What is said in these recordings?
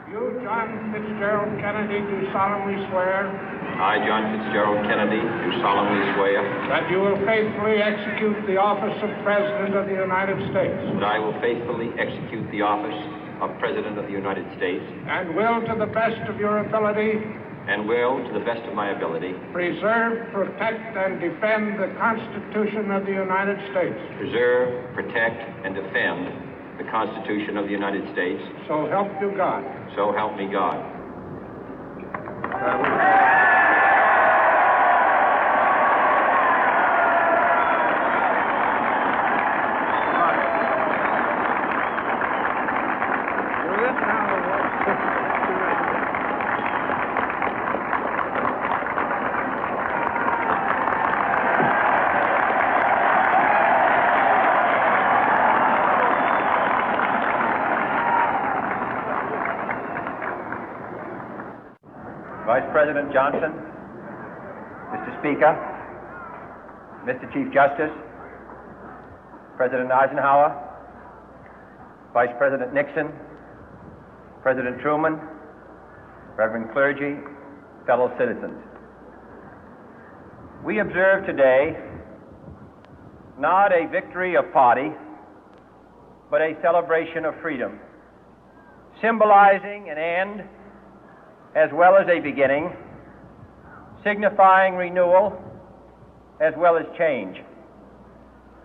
You, John Fitzgerald Kennedy, do solemnly swear I, John Fitzgerald Kennedy, do solemnly swear that you will faithfully execute the office of President of the United States that I will faithfully execute the office of President of the United States and will, to the best of your ability, and will, to the best of my ability, preserve, protect, and defend the Constitution of the United States. preserve, protect, and defend the Constitution of the United States. So help you God. So help me God. Vice President Johnson, Mr. Speaker, Mr. Chief Justice, President Eisenhower, Vice President Nixon, President Truman, Reverend clergy, fellow citizens. We observe today not a victory of party, but a celebration of freedom, symbolizing an end as well as a beginning, signifying renewal as well as change.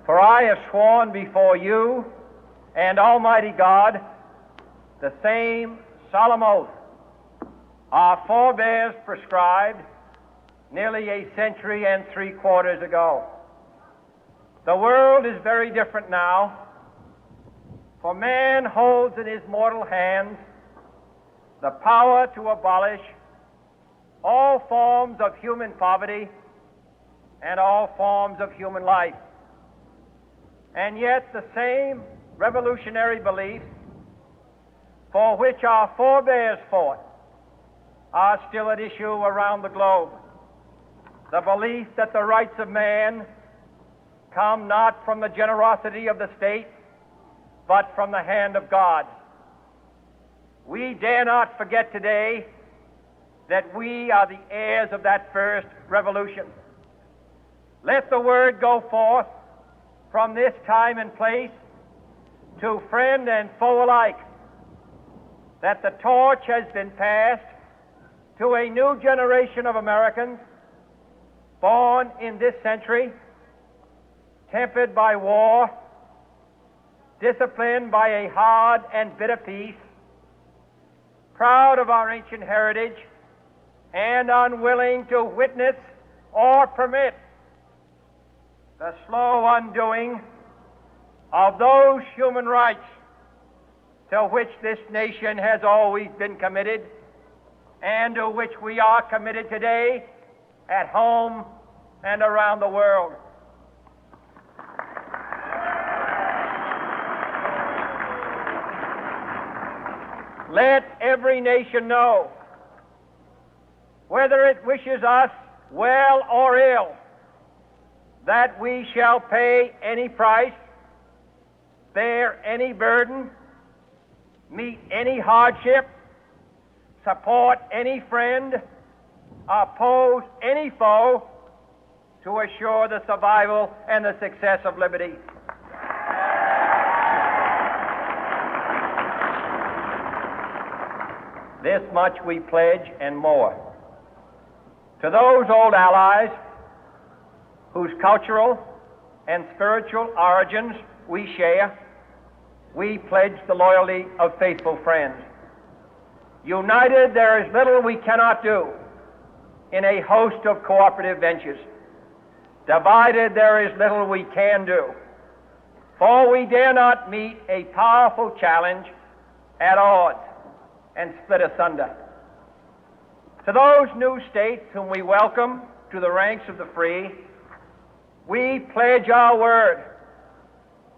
For I have sworn before you and Almighty God the same solemn oath our forebears prescribed nearly a century and 3/4 ago. The world is very different now, for man holds in his mortal hands the power to abolish all forms of human poverty and all forms of human life. And yet the same revolutionary beliefs for which our forebears fought are still at issue around the globe. The belief that the rights of man come not from the generosity of the state, but from the hand of God. We dare not forget today that we are the heirs of that first revolution. Let the word go forth from this time and place to friend and foe alike that the torch has been passed to a new generation of Americans born in this century, tempered by war, disciplined by a hard and bitter peace, proud of our ancient heritage, and unwilling to witness or permit the slow undoing of those human rights to which this nation has always been committed and to which we are committed today at home and around the world. Let every nation know, whether it wishes us well or ill, that we shall pay any price, bear any burden, meet any hardship, support any friend, oppose any foe to assure the survival and the success of liberty. This much we pledge and more. To those old allies whose cultural and spiritual origins we share, we pledge the loyalty of faithful friends. United, there is little we cannot do in a host of cooperative ventures. Divided, there is little we can do, for we dare not meet a powerful challenge at odds and split asunder. To those new states whom we welcome to the ranks of the free, we pledge our word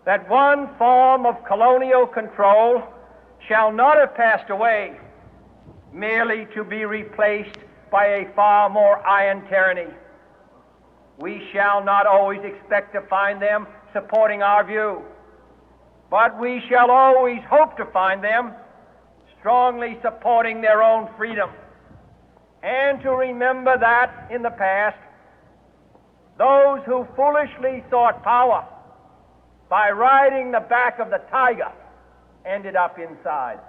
that one form of colonial control shall not have passed away, merely to be replaced by a far more iron tyranny. We shall not always expect to find them supporting our view, but we shall always hope to find them strongly supporting their own freedom, and to remember that in the past, those who foolishly sought power by riding the back of the tiger ended up inside.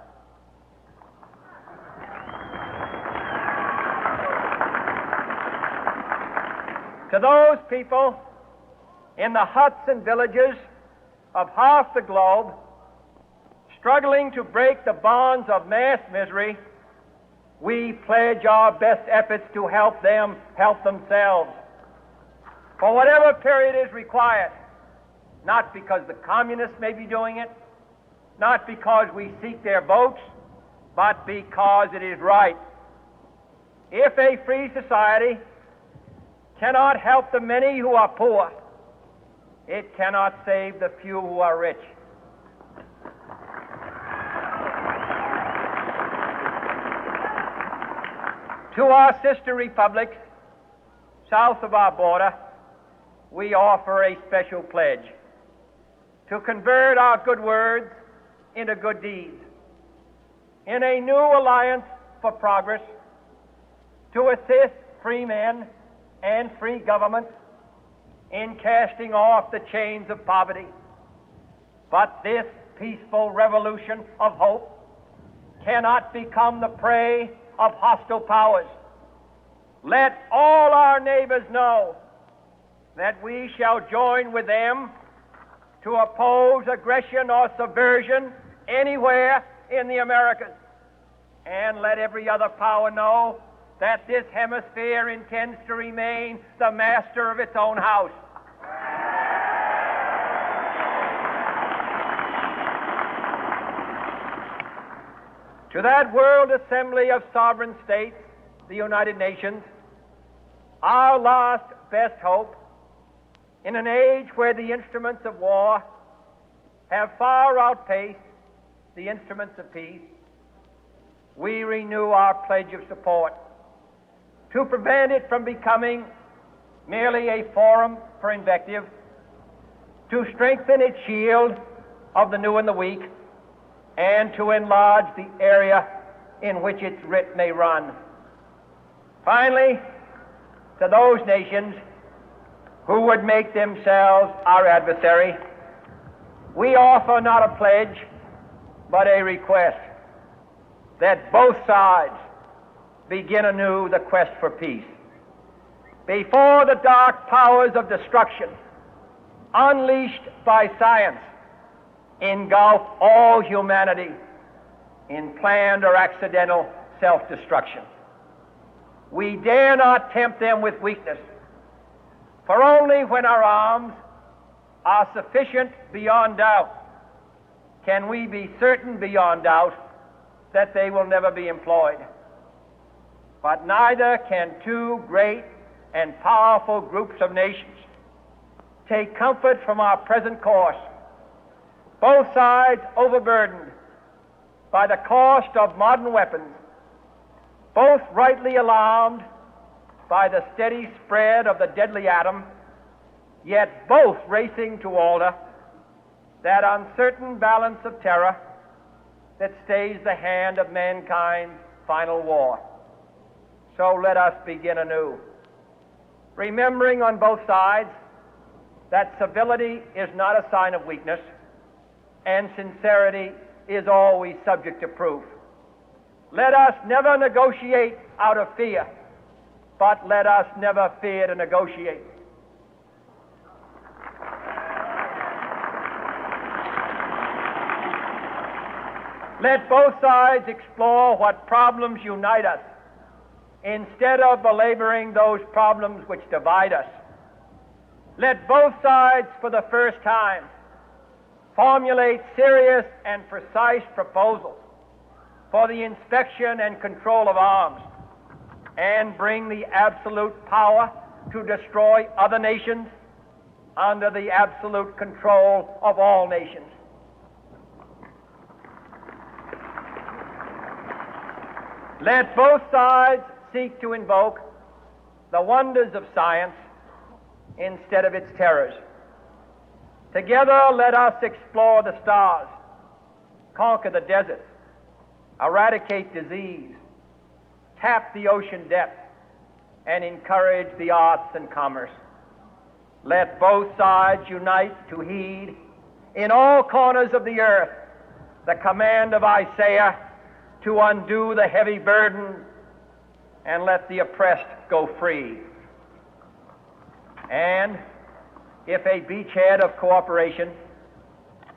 To those people in the huts and villages of half the globe struggling to break the bonds of mass misery, we pledge our best efforts to help them help themselves for whatever period is required, not because the communists may be doing it, not because we seek their votes, but because it is right. If a free society cannot help the many who are poor, it cannot save the few who are rich. To our sister republics south of our border, we offer a special pledge to convert our good words into good deeds, in a new alliance for progress, to assist free men and free governments in casting off the chains of poverty. But this peaceful revolution of hope cannot become the prey of hostile powers. Let all our neighbors know that we shall join with them to oppose aggression or subversion anywhere in the Americas. And let every other power know that this hemisphere intends to remain the master of its own house. To that World Assembly of Sovereign States, the United Nations, our last best hope, in an age where the instruments of war have far outpaced the instruments of peace, we renew our pledge of support to prevent it from becoming merely a forum for invective, to strengthen its shield of the new and the weak, and to enlarge the area in which its writ may run. Finally, to those nations who would make themselves our adversary, we offer not a pledge, but a request that both sides begin anew the quest for peace. Before the dark powers of destruction, unleashed by science, engulf all humanity in planned or accidental self-destruction, we dare not tempt them with weakness, for only when our arms are sufficient beyond doubt can we be certain beyond doubt that they will never be employed. But neither can two great and powerful groups of nations take comfort from our present course, both sides overburdened by the cost of modern weapons, both rightly alarmed by the steady spread of the deadly atom, yet both racing to alter that uncertain balance of terror that stays the hand of mankind's final war. So let us begin anew, remembering on both sides that civility is not a sign of weakness, and sincerity is always subject to proof. Let us never negotiate out of fear, but let us never fear to negotiate. Let both sides explore what problems unite us, instead of belaboring those problems which divide us. Let both sides, for the first time, formulate serious and precise proposals for the inspection and control of arms, and bring the absolute power to destroy other nations under the absolute control of all nations. Let both sides seek to invoke the wonders of science instead of its terrors. Together, let us explore the stars, conquer the deserts, eradicate disease, tap the ocean depth, and encourage the arts and commerce. Let both sides unite to heed in all corners of the earth the command of Isaiah to undo the heavy burden and let the oppressed go free. And if a beachhead of cooperation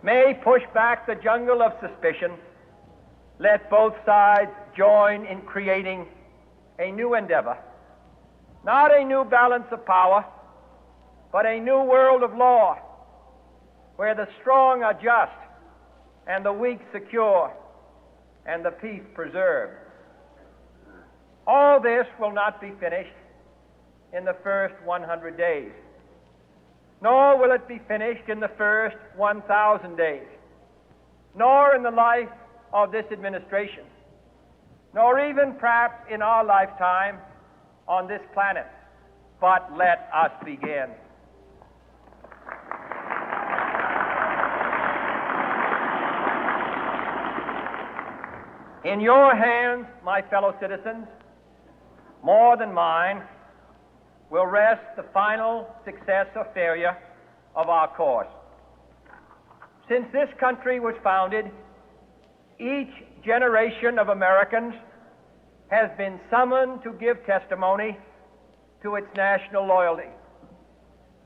may push back the jungle of suspicion, let both sides join in creating a new endeavor, not a new balance of power, but a new world of law, where the strong are just and the weak secure and the peace preserved. All this will not be finished in the first 100 days, nor will it be finished in the first 1,000 days, nor in the life of this administration, nor even perhaps in our lifetime on this planet. But let us begin. In your hands, my fellow citizens, more than mine, will rest the final success or failure of our course. Since this country was founded, each generation of Americans has been summoned to give testimony to its national loyalty.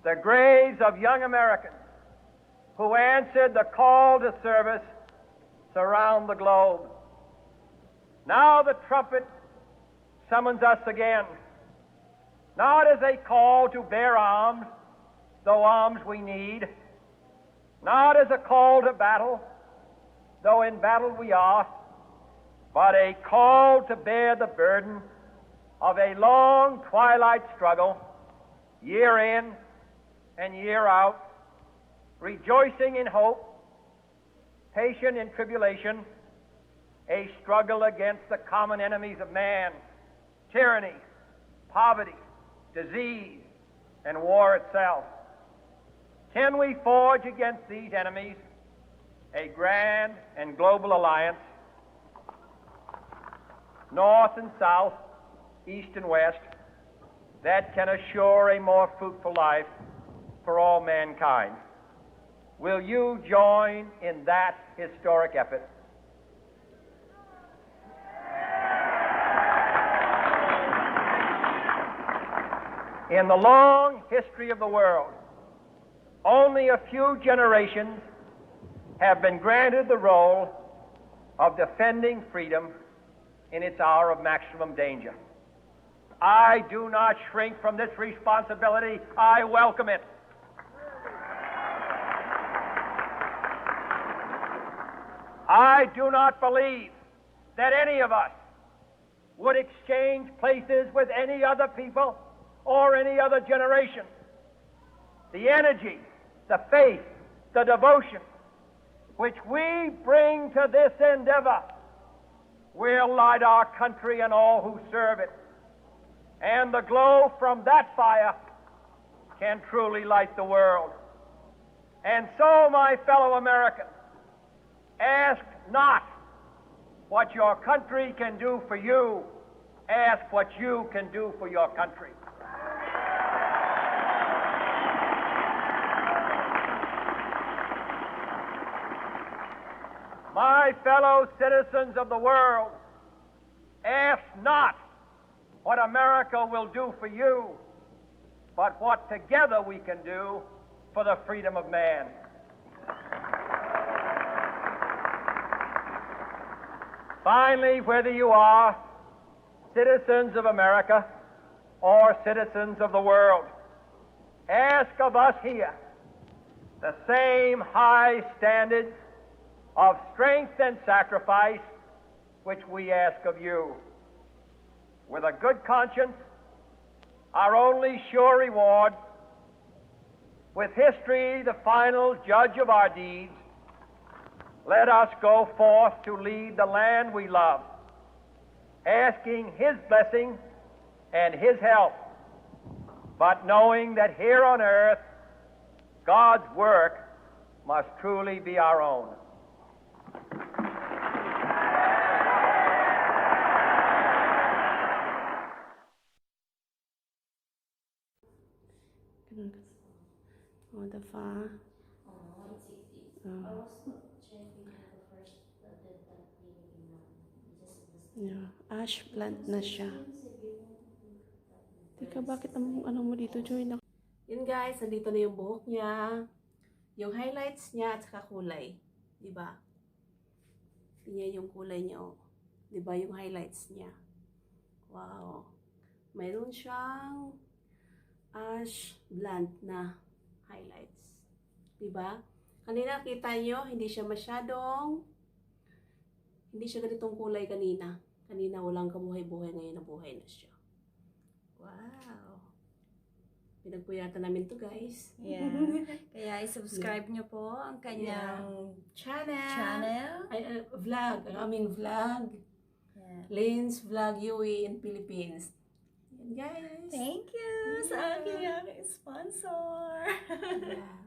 The graves of young Americans who answered the call to service surround the globe. Now the trumpet summons us again, not as a call to bear arms, though arms we need, not as a call to battle, though in battle we are, but a call to bear the burden of a long twilight struggle, year in and year out, rejoicing in hope, patient in tribulation, a struggle against the common enemies of man, tyranny, poverty, disease, and war itself. Can we forge against these enemies a grand and global alliance, north and south, east and west, that can assure a more fruitful life for all mankind? Will you join in that historic effort? In the long history of the world, only a few generations have been granted the role of defending freedom in its hour of maximum danger. I do not shrink from this responsibility. I welcome it. I do not believe that any of us would exchange places with any other people or any other generation. The energy, the faith, the devotion which we bring to this endeavor will light our country and all who serve it. And the glow from that fire can truly light the world. And so, my fellow Americans, ask not what your country can do for you. Ask what you can do for your country. My fellow citizens of the world, ask not what America will do for you, but what together we can do for the freedom of man. Finally, whether you are citizens of America or citizens of the world, ask of us here the same high standards of strength and sacrifice which we ask of you. With a good conscience, our only sure reward, with history the final judge of our deeds, let us go forth to lead the land we love, asking His blessing and His help, but knowing that here on earth God's work must truly be our own. the fa. Oh, it's easy. Oh. I was not checking the first that thing just Yeah. Ash blonde na siya. Teka, bakit ang ano mo dito, Joy? Yun guys, nandito na yung buhok niya. Yung highlights niya at saka kulay. Diba? Tingnan yung kulay niya, oh. Diba yung highlights niya? Wow. Mayroon siyang ash blonde na highlights. Diba? Kanina kita nyo, hindi siya ganitong kulay kanina. Kanina walang kabuhay-buhay, ngayon nabuhay na siya. Wow. Pinagpuyatan namin to, guys. Yeah. Kaya i-subscribe nyo po ang kanyang channel. Vlog. Ang aming vlog. Yeah. Lynn's Vlog UE in Philippines. Yan, guys. Thank you sa aking sponsor. Yeah.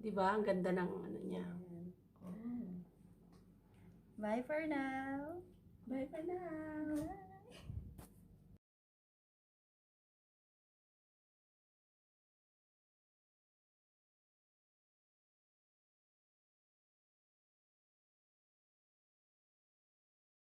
Diba? Ang ganda ng ano niya. Bye for now.